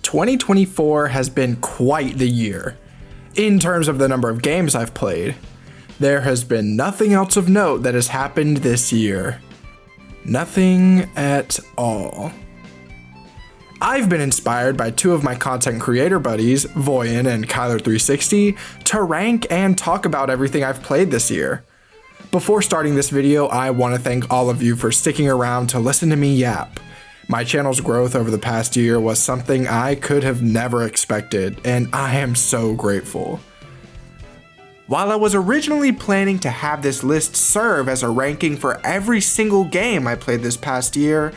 2024 has been quite the year. In terms of the number of games I've played, there has been nothing else of note that has happened this year. Nothing at all. I've been inspired by two of my content creator buddies, Voyan and Kyler360, to rank and talk about everything I've played this year. Before starting this video, I want to thank all of you for sticking around to listen to me yap. My channel's growth over the past year was something I could have never expected, and I am so grateful. While I was originally planning to have this list serve as a ranking for every single game I played this past year,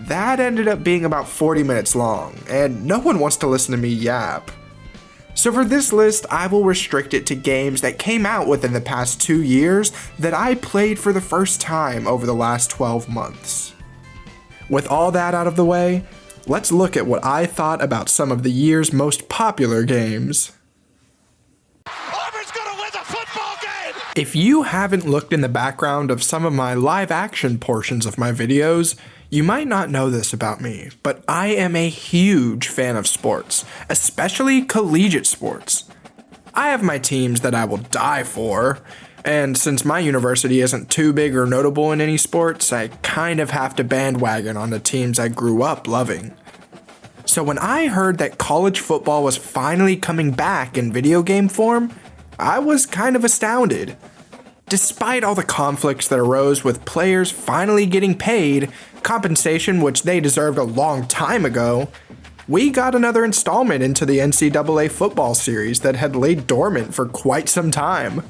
that ended up being about 40 minutes long, and no one wants to listen to me yap. So for this list, I will restrict it to games that came out within the past 2 years that I played for the first time over the last 12 months. With all that out of the way, let's look at what I thought about some of the year's most popular games. Auburn's gonna win the football game! If you haven't looked in the background of some of my live action portions of my videos, you might not know this about me, but I am a huge fan of sports, especially collegiate sports. I have my teams that I will die for, and since my university isn't too big or notable in any sports, I kind of have to bandwagon on the teams I grew up loving. So when I heard that college football was finally coming back in video game form, I was kind of astounded. Despite all the conflicts that arose with players finally getting paid, compensation which they deserved a long time ago, we got another installment into the NCAA football series that had laid dormant for quite some time.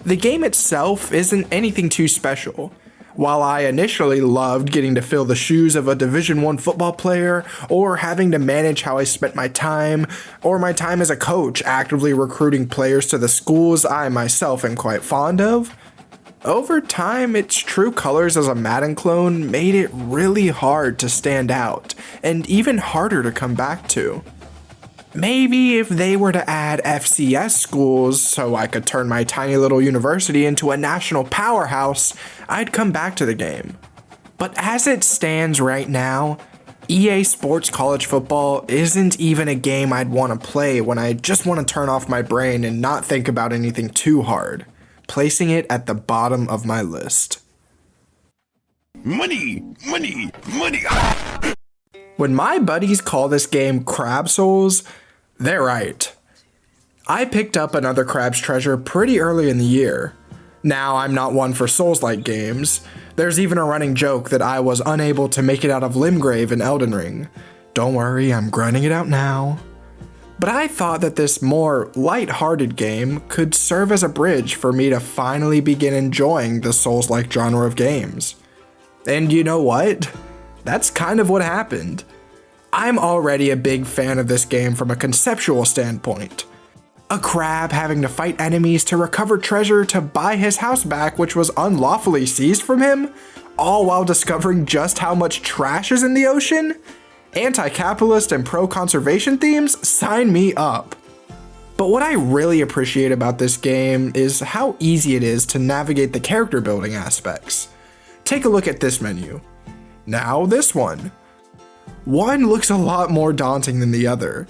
The game itself isn't anything too special. While I initially loved getting to fill the shoes of a Division I football player, or having to manage how I spent my time, or my time as a coach actively recruiting players to the schools I myself am quite fond of, over time its true colors as a Madden clone made it really hard to stand out, and even harder to come back to. Maybe if they were to add FCS schools so I could turn my tiny little university into a national powerhouse, I'd come back to the game. But as it stands right now, EA Sports College Football isn't even a game I'd want to play when I just want to turn off my brain and not think about anything too hard, placing it at the bottom of my list. Money! Money! Money! When my buddies call this game Crab Souls, they're right. I picked up another Crab's Treasure pretty early in the year. Now, I'm not one for Souls-like games. There's even a running joke that I was unable to make it out of Limgrave in Elden Ring. Don't worry, I'm grinding it out now. But I thought that this more light-hearted game could serve as a bridge for me to finally begin enjoying the Souls-like genre of games. And you know what? That's kind of what happened. I'm already a big fan of this game from a conceptual standpoint. A crab having to fight enemies to recover treasure to buy his house back which was unlawfully seized from him, all while discovering just how much trash is in the ocean? Anti-capitalist and pro-conservation themes? Sign me up. But what I really appreciate about this game is how easy it is to navigate the character building aspects. Take a look at this menu. Now this one. One looks a lot more daunting than the other,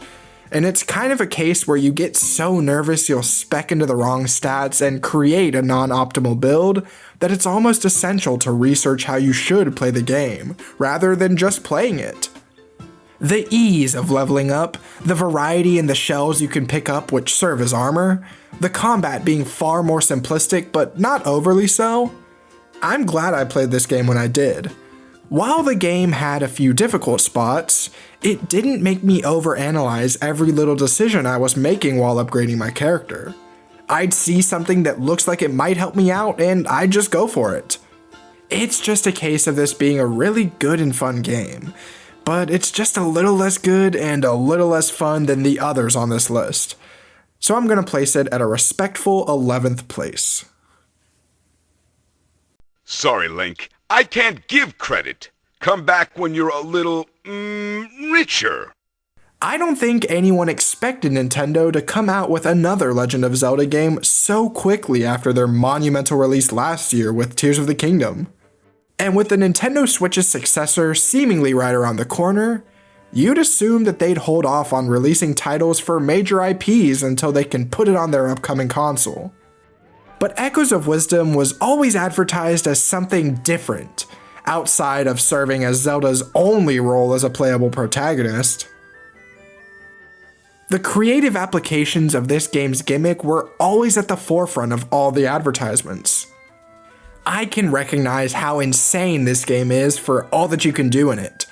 and it's kind of a case where you get so nervous you'll spec into the wrong stats and create a non-optimal build that it's almost essential to research how you should play the game, rather than just playing it. The ease of leveling up, the variety in the shells you can pick up which serve as armor, the combat being far more simplistic but not overly so. I'm glad I played this game when I did. While the game had a few difficult spots, it didn't make me overanalyze every little decision I was making while upgrading my character. I'd see something that looks like it might help me out and I'd just go for it. It's just a case of this being a really good and fun game, but it's just a little less good and a little less fun than the others on this list. So I'm going to place it at a respectful 11th place. Sorry, Link. I can't give credit. Come back when you're a little, richer. I don't think anyone expected Nintendo to come out with another Legend of Zelda game so quickly after their monumental release last year with Tears of the Kingdom. And with the Nintendo Switch's successor seemingly right around the corner, You'd assume that they'd hold off on releasing titles for major IPs until they can put it on their upcoming console. But Echoes of Wisdom was always advertised as something different, outside of serving as Zelda's only role as a playable protagonist. The creative applications of this game's gimmick were always at the forefront of all the advertisements. I can recognize how insane this game is for all that you can do in it.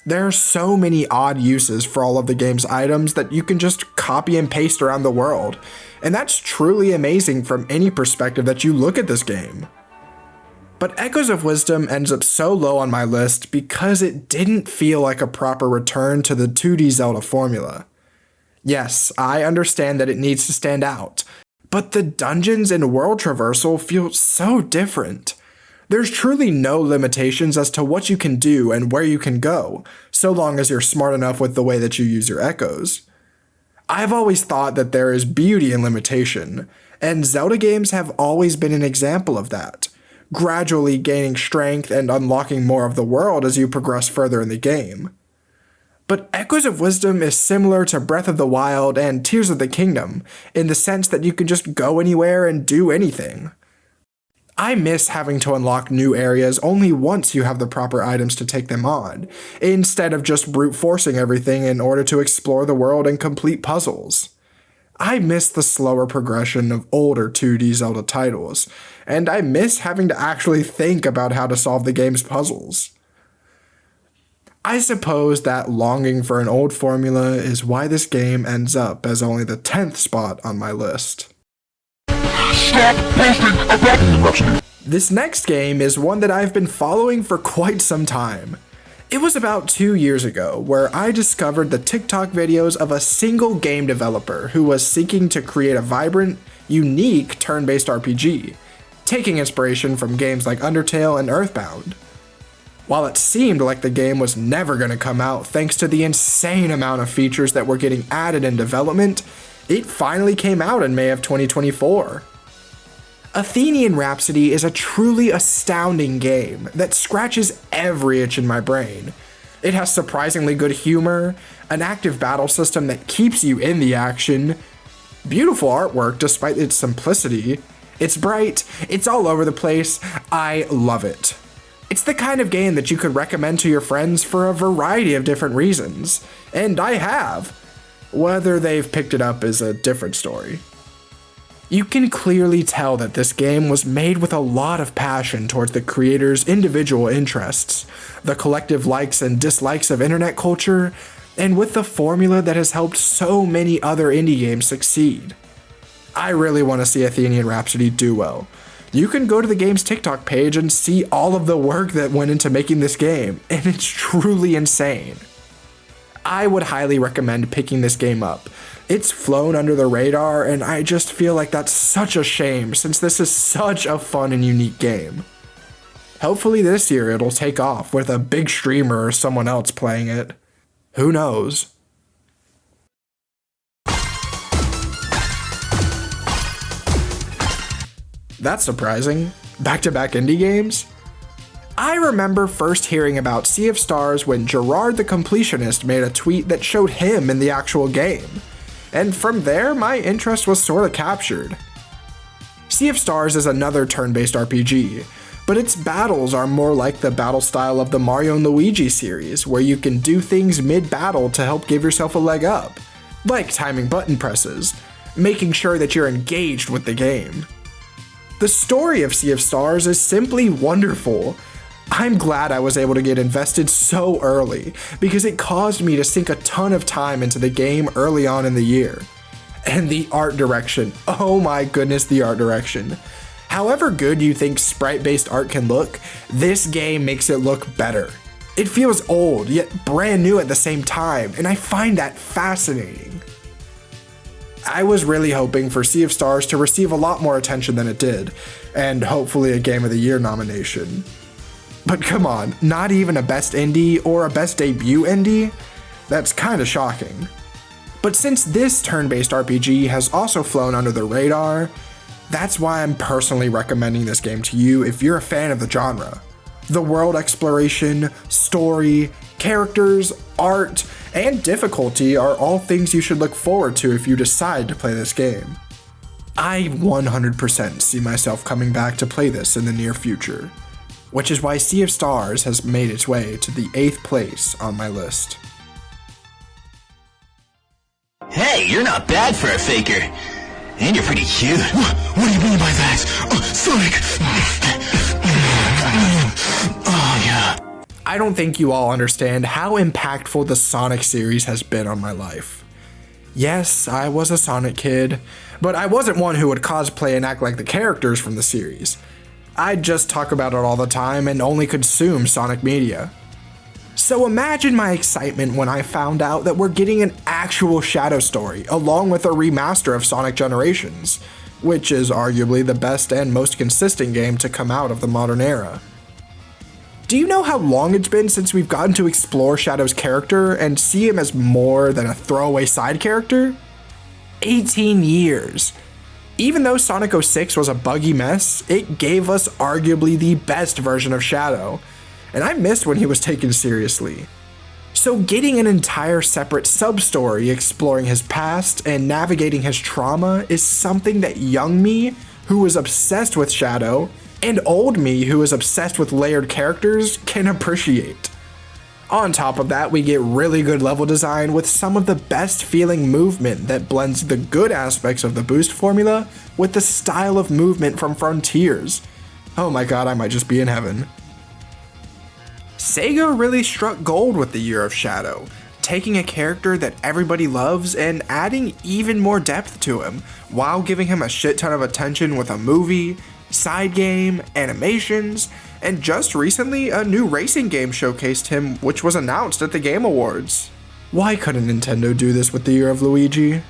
There are so many odd uses for all of the game's items that you can just copy and paste around the world, and that's truly amazing from any perspective that you look at this game. But Echoes of Wisdom ends up so low on my list because it didn't feel like a proper return to the 2D Zelda formula. Yes, I understand that it needs to stand out, but the dungeons and world traversal feel so different. There's truly no limitations as to what you can do and where you can go, so long as you're smart enough with the way that you use your echoes. I've always thought that there is beauty in limitation, and Zelda games have always been an example of that, gradually gaining strength and unlocking more of the world as you progress further in the game. But Echoes of Wisdom is similar to Breath of the Wild and Tears of the Kingdom, in the sense that you can just go anywhere and do anything. I miss having to unlock new areas only once you have the proper items to take them on, instead of just brute forcing everything in order to explore the world and complete puzzles. I miss the slower progression of older 2D Zelda titles, and I miss having to actually think about how to solve the game's puzzles. I suppose that longing for an old formula is why this game ends up as only the 10th spot on my list. Stop posting about This next game is one that I've been following for quite some time. It was about 2 years ago where I discovered the TikTok videos of a single game developer who was seeking to create a vibrant, unique turn-based RPG, taking inspiration from games like Undertale and Earthbound. While it seemed like the game was never going to come out thanks to the insane amount of features that were getting added in development, it finally came out in May of 2024. Athenian Rhapsody is a truly astounding game that scratches every itch in my brain. It has surprisingly good humor, an active battle system that keeps you in the action, beautiful artwork despite its simplicity, it's bright, it's all over the place, I love it. It's the kind of game that you could recommend to your friends for a variety of different reasons, and I have. Whether they've picked it up is a different story. You can clearly tell that this game was made with a lot of passion towards the creator's individual interests, the collective likes and dislikes of internet culture, and with the formula that has helped so many other indie games succeed. I really want to see Athenian Rhapsody do well. You can go to the game's TikTok page and see all of the work that went into making this game, and it's truly insane. I would highly recommend picking this game up. It's flown under the radar, and I just feel like that's such a shame since this is such a fun and unique game. Hopefully this year it'll take off with a big streamer or someone else playing it. Who knows? That's surprising. Back-to-back indie games? I remember first hearing about Sea of Stars when Gerard the Completionist made a tweet that showed him in the actual game. And from there, my interest was sort of captured. Sea of Stars is another turn-based RPG, but its battles are more like the battle style of the Mario & Luigi series, where you can do things mid-battle to help give yourself a leg up, like timing button presses, making sure that you're engaged with the game. The story of Sea of Stars is simply wonderful. I'm glad I was able to get invested so early, because it caused me to sink a ton of time into the game early on in the year. And the art direction, oh my goodness, the art direction. However good you think sprite-based art can look, this game makes it look better. It feels old, yet brand new at the same time, and I find that fascinating. I was really hoping for Sea of Stars to receive a lot more attention than it did, and hopefully a Game of the Year nomination. But come on, not even a Best Indie or a Best Debut Indie? That's kinda shocking. But since this turn-based RPG has also flown under the radar, that's why I'm personally recommending this game to you if you're a fan of the genre. The world exploration, story, characters, art, and difficulty are all things you should look forward to if you decide to play this game. I 100% see myself coming back to play this in the near future, which is why Sea of Stars has made its way to the 8th place on my list. Hey, you're not bad for a faker. And you're pretty cute. What do you mean by that? Sonic! Oh, yeah. I don't think you all understand how impactful the Sonic series has been on my life. Yes, I was a Sonic kid, but I wasn't one who would cosplay and act like the characters from the series. I'd just talk about it all the time and only consume Sonic media. So imagine my excitement when I found out that we're getting an actual Shadow story along with a remaster of Sonic Generations, which is arguably the best and most consistent game to come out of the modern era. Do you know how long it's been since we've gotten to explore Shadow's character and see him as more than a throwaway side character? 18 years. Even though Sonic xoxo was a buggy mess, it gave us arguably the best version of Shadow, and I missed when he was taken seriously. So getting an entire separate sub-story exploring his past and navigating his trauma is something that young me, who was obsessed with Shadow, and old me, who is obsessed with layered characters, can appreciate. On top of that, we get really good level design with some of the best feeling movement that blends the good aspects of the boost formula with the style of movement from Frontiers. Oh my god, I might just be in heaven. Sega really struck gold with the year of Shadow, taking a character that everybody loves and adding even more depth to him, while giving him a shit ton of attention with a movie, side game, animations, and just recently a new racing game showcased him, which was announced at the Game Awards. Why couldn't Nintendo do this with the year of Luigi?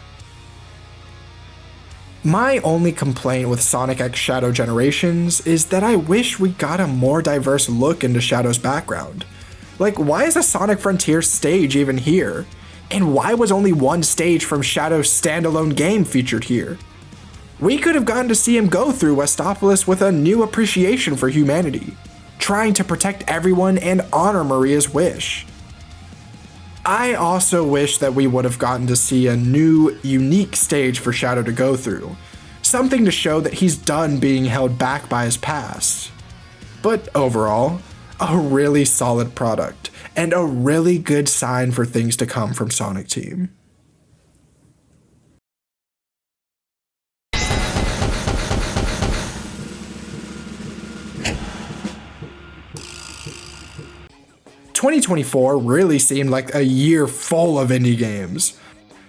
My only complaint with Sonic X Shadow Generations is that I wish we got a more diverse look into Shadow's background. Like, why is a Sonic Frontier stage even here? And why was only one stage from Shadow's standalone game featured here? We could have gotten to see him go through Westopolis with a new appreciation for humanity, trying to protect everyone and honor Maria's wish. I also wish that we would have gotten to see a new, unique stage for Shadow to go through, something to show that he's done being held back by his past. But overall, a really solid product, and a really good sign for things to come from Sonic Team. "2024 really seemed like a year full of indie games.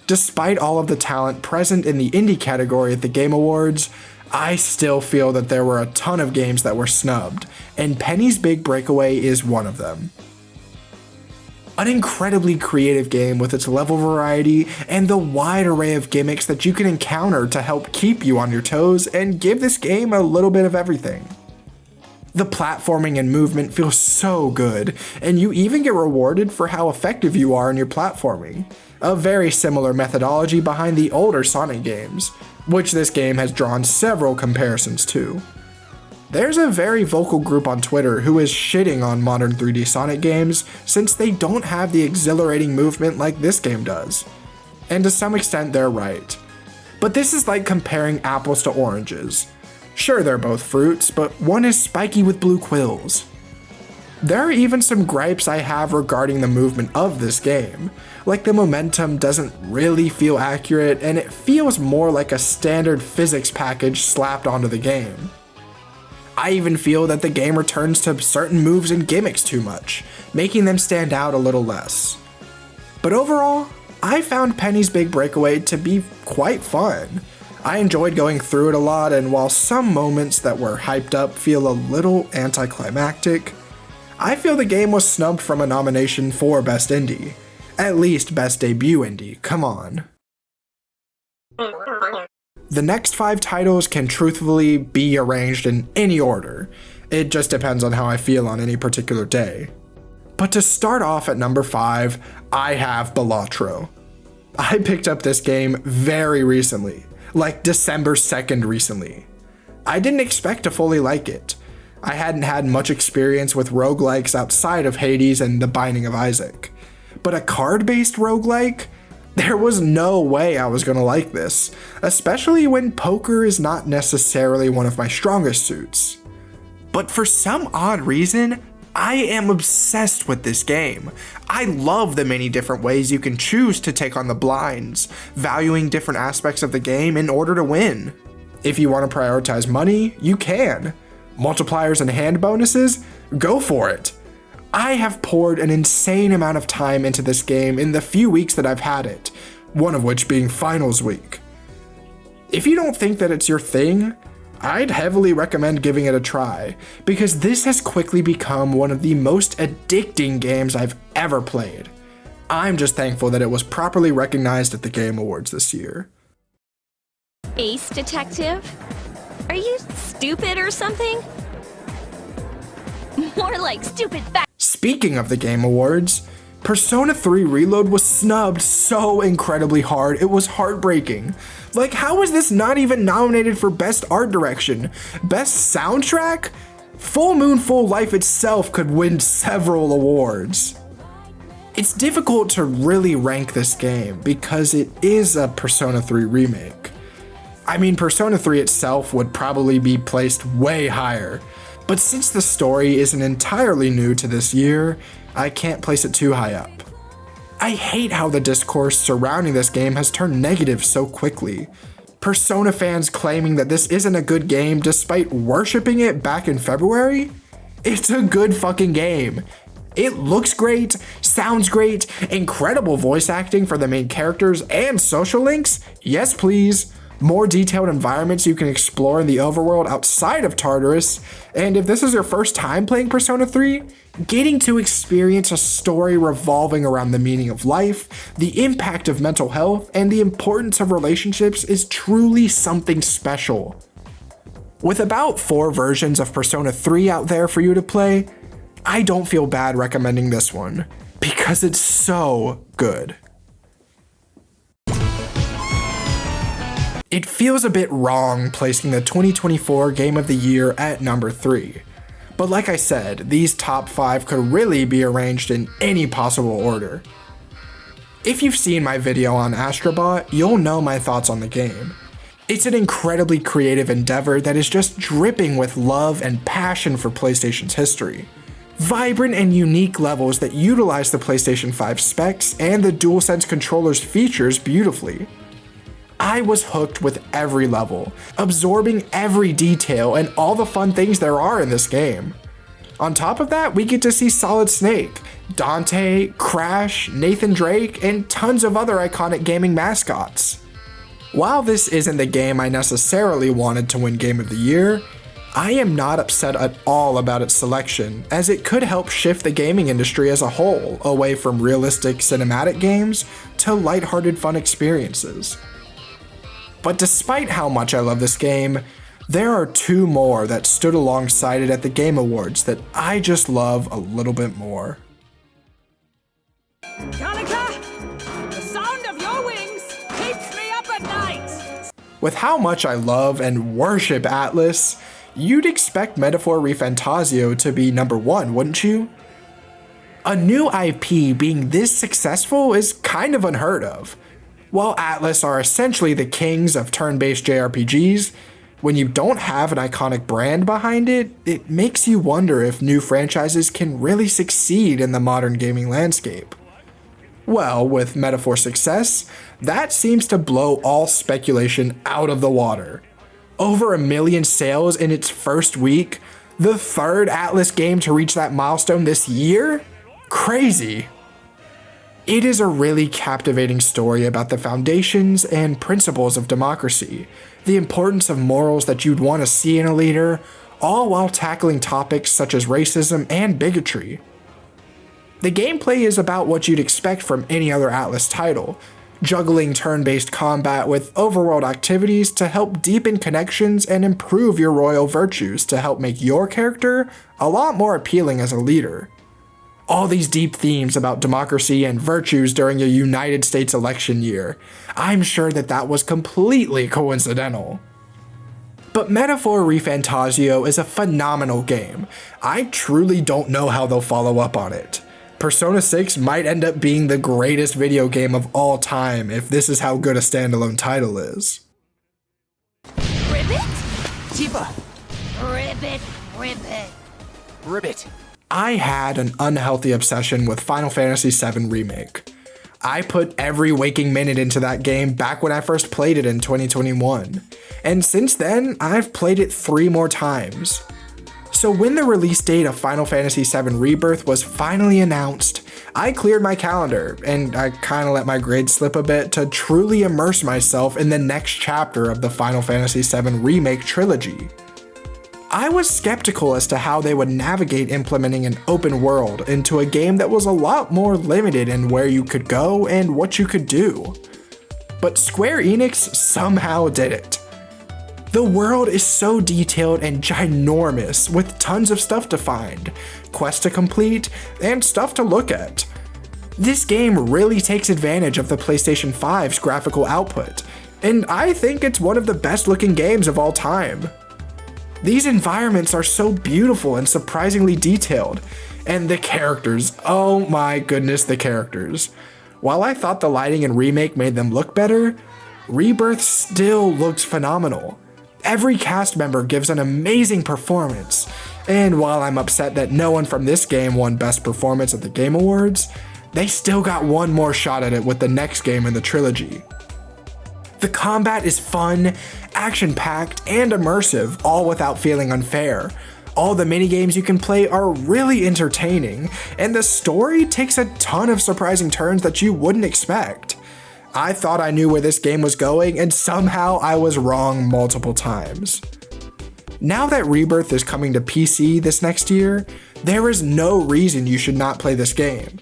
Despite all of the talent present in the indie category at the Game Awards, I still feel that there were a ton of games that were snubbed, and Penny's Big Breakaway is one of them. An incredibly creative game with its level variety and the wide array of gimmicks that you can encounter to help keep you on your toes and give this game a little bit of everything. The platforming and movement feel so good, and you even get rewarded for how effective you are in your platforming. A very similar methodology behind the older Sonic games, which this game has drawn several comparisons to. There's a very vocal group on Twitter who is shitting on modern 3D Sonic games since they don't have the exhilarating movement like this game does. And to some extent they're right. But this is like comparing apples to oranges. Sure, they're both fruits, but one is spiky with blue quills. There are even some gripes I have regarding the movement of this game, like the momentum doesn't really feel accurate and it feels more like a standard physics package slapped onto the game. I even feel that the game returns to certain moves and gimmicks too much, making them stand out a little less. But overall, I found Penny's Big Breakaway to be quite fun. I enjoyed going through it a lot, and while some moments that were hyped up feel a little anticlimactic, I feel the game was snubbed from a nomination for Best Indie. At least Best Debut Indie, come on. The next 5 titles can truthfully be arranged in any order. It just depends on how I feel on any particular day. But to start off at number 5, I have Balatro. I picked up this game very recently. Like December 2nd recently. I didn't expect to fully like it. I hadn't had much experience with roguelikes outside of Hades and The Binding of Isaac. but a card-based roguelike? There was no way I was gonna like this, especially when poker is not necessarily one of my strongest suits. But for some odd reason, I am obsessed with this game. I love the many different ways you can choose to take on the blinds, valuing different aspects of the game in order to win. If you want to prioritize money, you can. Multipliers and hand bonuses? Go for it. I have poured an insane amount of time into this game in the few weeks that I've had it, one of which being finals week. If you don't think that it's your thing, I'd heavily recommend giving it a try, because this has quickly become one of the most addicting games I've ever played. I'm just thankful that it was properly recognized at the Game Awards this year. Ace Detective? Are you stupid or something? More like stupid fat. Speaking of the Game Awards, Persona 3 Reload was snubbed so incredibly hard, it was heartbreaking. Like, how is this not even nominated for Best Art Direction? Best Soundtrack? Full Moon Full Life itself could win several awards. It's difficult to really rank this game because it is a Persona 3 remake. I mean, Persona 3 itself would probably be placed way higher, but since the story isn't entirely new to this year, I can't place it too high up. I hate how the discourse surrounding this game has turned negative so quickly. Persona fans claiming that this isn't a good game despite worshipping it back in February? It's a good fucking game. It looks great, sounds great, incredible voice acting for the main characters and social links, yes please. More detailed environments you can explore in the overworld outside of Tartarus, and if this is your first time playing Persona 3, getting to experience a story revolving around the meaning of life, the impact of mental health, and the importance of relationships is truly something special. With about 4 versions of Persona 3 out there for you to play, I don't feel bad recommending this one, because it's so good. It feels a bit wrong placing the 2024 Game of the Year at number 3. But like I said, these top 5 could really be arranged in any possible order. If you've seen my video on Astrobot, you'll know my thoughts on the game. It's an incredibly creative endeavor that is just dripping with love and passion for PlayStation's history. Vibrant and unique levels that utilize the PlayStation 5 specs and the DualSense controller's features beautifully. I was hooked with every level, absorbing every detail and all the fun things there are in this game. On top of that, we get to see Solid Snake, Dante, Crash, Nathan Drake, and tons of other iconic gaming mascots. While this isn't the game I necessarily wanted to win Game of the Year, I am not upset at all about its selection, as it could help shift the gaming industry as a whole away from realistic cinematic games to lighthearted fun experiences. But despite how much I love this game, there are 2 more that stood alongside it at the Game Awards that I just love a little bit more. Kanika, the sound of your wings keeps me up at night. With how much I love and worship Atlas, you'd expect Metaphor ReFantazio to be number 1, wouldn't you? A new IP being this successful is kind of unheard of. While Atlas are essentially the kings of turn-based JRPGs, when you don't have an iconic brand behind it, it makes you wonder if new franchises can really succeed in the modern gaming landscape. Well, with Metaphor's success, that seems to blow all speculation out of the water. Over 1 million sales in its first week, the 3rd Atlas game to reach that milestone this year? Crazy! It is a really captivating story about the foundations and principles of democracy, the importance of morals that you'd want to see in a leader, all while tackling topics such as racism and bigotry. The gameplay is about what you'd expect from any other Atlas title, juggling turn-based combat with overworld activities to help deepen connections and improve your royal virtues to help make your character a lot more appealing as a leader. All these deep themes about democracy and virtues during a United States election year. I'm sure that was completely coincidental. But Metaphor ReFantazio is a phenomenal game. I truly don't know how they'll follow up on it. Persona 6 might end up being the greatest video game of all time if this is how good a standalone title is. Ribbit? Tifa, Ribbit, ribbit. ribbit. I had an unhealthy obsession with Final Fantasy VII Remake. I put every waking minute into that game back when I first played it in 2021, and since then, I've played it 3 more times. So when the release date of Final Fantasy VII Rebirth was finally announced, I cleared my calendar, and I kinda let my grades slip a bit to truly immerse myself in the next chapter of the Final Fantasy VII Remake trilogy. I was skeptical as to how they would navigate implementing an open world into a game that was a lot more limited in where you could go and what you could do. But Square Enix somehow did it. The world is so detailed and ginormous, with tons of stuff to find, quests to complete, and stuff to look at. This game really takes advantage of the PlayStation 5's graphical output, and I think it's one of the best looking games of all time. These environments are so beautiful and surprisingly detailed, and the characters, oh my goodness, the characters. While I thought the lighting in Remake made them look better, Rebirth still looks phenomenal. Every cast member gives an amazing performance, and while I'm upset that no one from this game won Best Performance at the Game Awards, they still got one more shot at it with the next game in the trilogy. The combat is fun, action-packed, and immersive, all without feeling unfair. All the minigames you can play are really entertaining, and the story takes a ton of surprising turns that you wouldn't expect. I thought I knew where this game was going, and somehow I was wrong multiple times. Now that Rebirth is coming to PC this next year, there is no reason you should not play this game,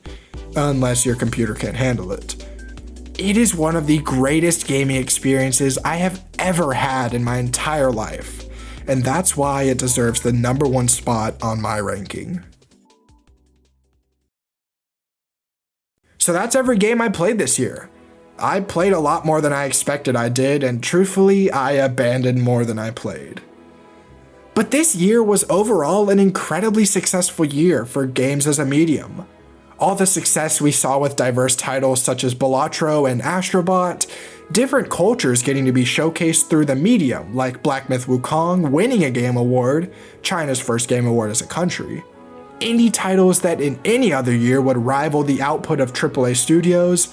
unless your computer can't handle it. It is one of the greatest gaming experiences I have ever had in my entire life, and that's why it deserves the #1 spot on my ranking. So that's every game I played this year. I played a lot more than I expected I did, and truthfully, I abandoned more than I played. But this year was overall an incredibly successful year for games as a medium. All the success we saw with diverse titles such as Balatro and Astrobot, different cultures getting to be showcased through the medium, like Black Myth Wukong winning a game award, China's first game award as a country. Indie titles that in any other year would rival the output of AAA studios.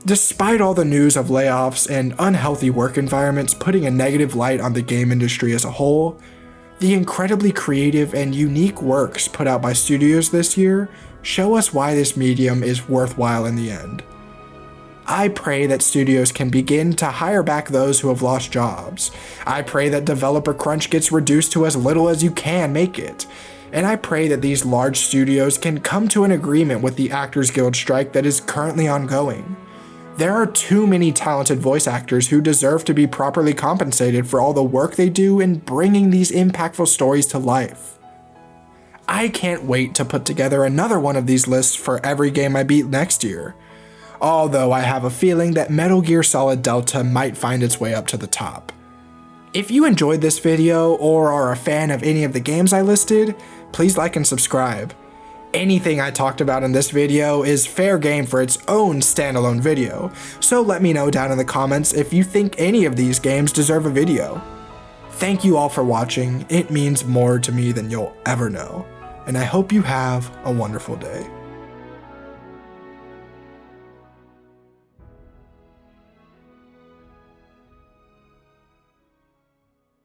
Despite all the news of layoffs and unhealthy work environments putting a negative light on the game industry as a whole, the incredibly creative and unique works put out by studios this year show us why this medium is worthwhile in the end. I pray that studios can begin to hire back those who have lost jobs. I pray that developer crunch gets reduced to as little as you can make it. And I pray that these large studios can come to an agreement with the Actors Guild strike that is currently ongoing. There are too many talented voice actors who deserve to be properly compensated for all the work they do in bringing these impactful stories to life. I can't wait to put together another one of these lists for every game I beat next year, although I have a feeling that Metal Gear Solid Delta might find its way up to the top. If you enjoyed this video or are a fan of any of the games I listed, please like and subscribe. Anything I talked about in this video is fair game for its own standalone video, so let me know down in the comments if you think any of these games deserve a video. Thank you all for watching, it means more to me than you'll ever know, and I hope you have a wonderful day.